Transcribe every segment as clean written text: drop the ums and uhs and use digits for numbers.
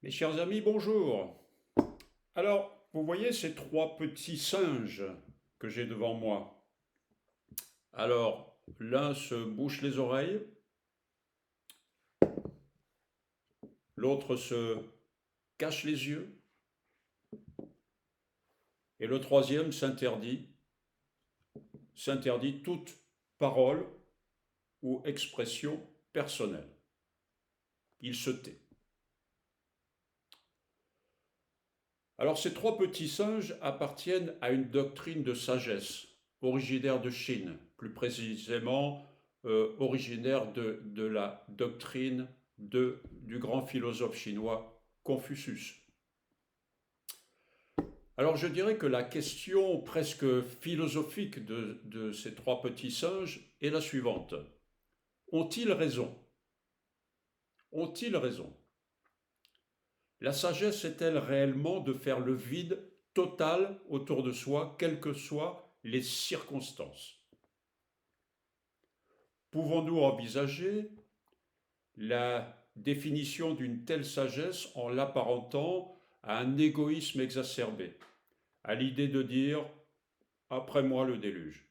Mes chers amis, bonjour. Alors, vous voyez ces trois petits singes que j'ai devant moi. Alors, l'un se bouche les oreilles, l'autre se cache les yeux, et le troisième s'interdit toute parole ou expression personnelle. Il se tait. Alors, ces trois petits singes appartiennent à une doctrine de sagesse, originaire de Chine, plus précisément originaire de la doctrine du grand philosophe chinois Confucius. Alors je dirais que la question presque philosophique de ces trois petits singes est la suivante. Ont-ils raison? Ont-ils raison? La sagesse est-elle réellement de faire le vide total autour de soi, quelles que soient les circonstances? Pouvons-nous envisager la définition d'une telle sagesse en l'apparentant à un égoïsme exacerbé, à l'idée de dire après moi le déluge?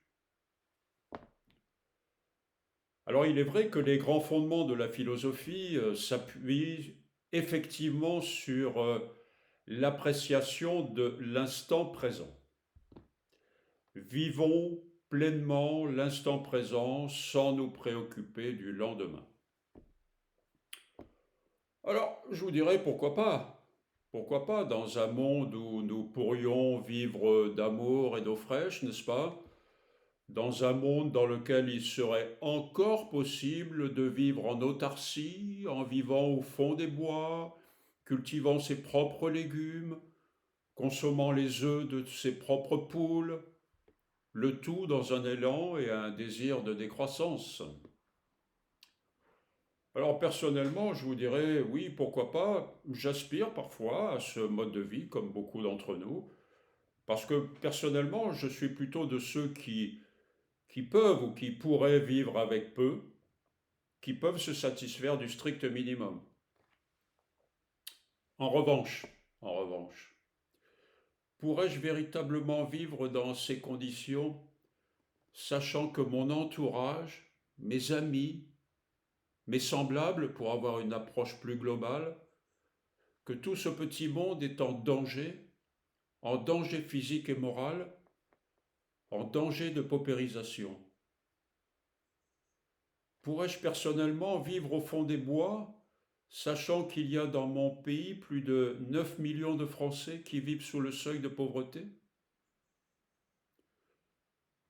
Alors il est vrai que les grands fondements de la philosophie s'appuient effectivement sur l'appréciation de l'instant présent. Vivons pleinement l'instant présent sans nous préoccuper du lendemain. Alors, je vous dirais pourquoi pas. Pourquoi pas dans un monde où nous pourrions vivre d'amour et d'eau fraîche, n'est-ce pas? Dans un monde dans lequel il serait encore possible de vivre en autarcie, en vivant au fond des bois, cultivant ses propres légumes, consommant les œufs de ses propres poules, le tout dans un élan et un désir de décroissance. Alors personnellement, je vous dirais oui, pourquoi pas, j'aspire parfois à ce mode de vie, comme beaucoup d'entre nous, parce que personnellement, je suis plutôt de ceux qui peuvent ou qui pourraient vivre avec peu, qui peuvent se satisfaire du strict minimum. En revanche, en revanche, pourrais-je véritablement vivre dans ces conditions, sachant que mon entourage, mes amis, mes semblables, pour avoir une approche plus globale, que tout ce petit monde est en danger physique et moral, en danger de paupérisation? Pourrais-je personnellement vivre au fond des bois, sachant qu'il y a dans mon pays plus de 9 millions de Français qui vivent sous le seuil de pauvreté?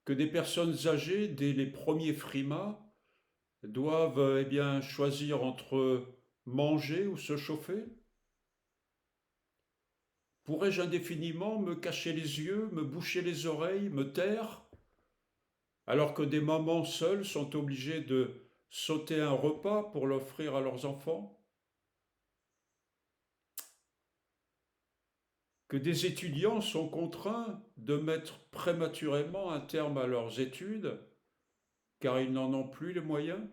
Que des personnes âgées, dès les premiers frimas, doivent bien choisir entre manger ou se chauffer? Pourrais-je indéfiniment me cacher les yeux, me boucher les oreilles, me taire, alors que des mamans seules sont obligées de sauter un repas pour l'offrir à leurs enfants? Que des étudiants sont contraints de mettre prématurément un terme à leurs études car ils n'en ont plus les moyens?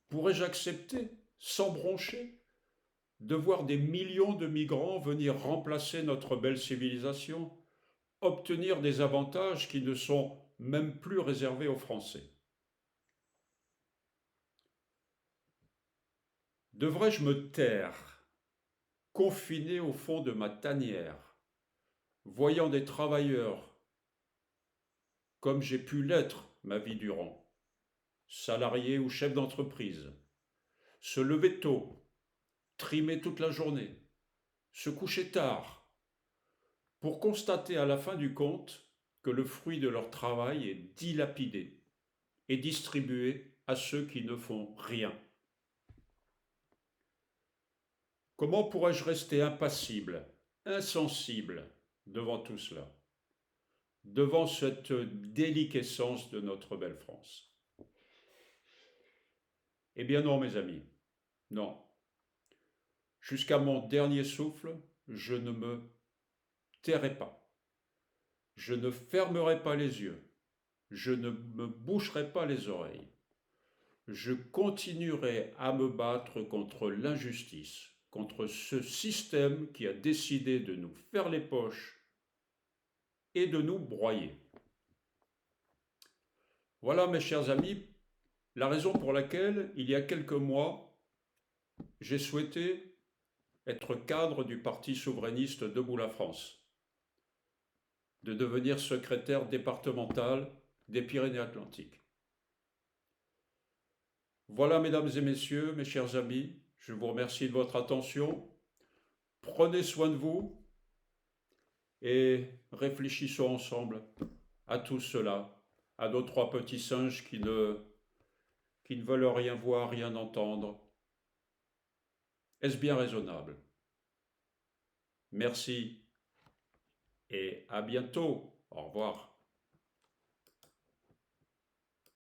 Pourrais-je accepter, sans broncher, de voir des millions de migrants venir remplacer notre belle civilisation, obtenir des avantages qui ne sont même plus réservés aux Français? Devrais-je me taire, confiné au fond de ma tanière, voyant des travailleurs, comme j'ai pu l'être ma vie durant, salariés ou chefs d'entreprise, se lever tôt, trimer toute la journée, se coucher tard, pour constater à la fin du compte que le fruit de leur travail est dilapidé et distribué à ceux qui ne font rien? Comment pourrais-je rester impassible, insensible devant tout cela, devant cette déliquescence de notre belle France? Eh bien non, mes amis, non. Jusqu'à mon dernier souffle, je ne me tairai pas. Je ne fermerai pas les yeux. Je ne me boucherai pas les oreilles. je continuerai à me battre contre l'injustice, contre ce système qui a décidé de nous faire les poches et de nous broyer. Voilà, mes chers amis, la raison pour laquelle, il y a quelques mois, j'ai souhaité être cadre du Parti souverainiste Debout la France, de devenir secrétaire départemental des Pyrénées-Atlantiques. Voilà, mesdames et messieurs, mes chers amis, je vous remercie de votre attention. Prenez soin de vous et réfléchissons ensemble à tout cela, à nos trois petits singes qui ne veulent rien voir, rien entendre. Est-ce bien raisonnable? Merci et à bientôt. Au revoir.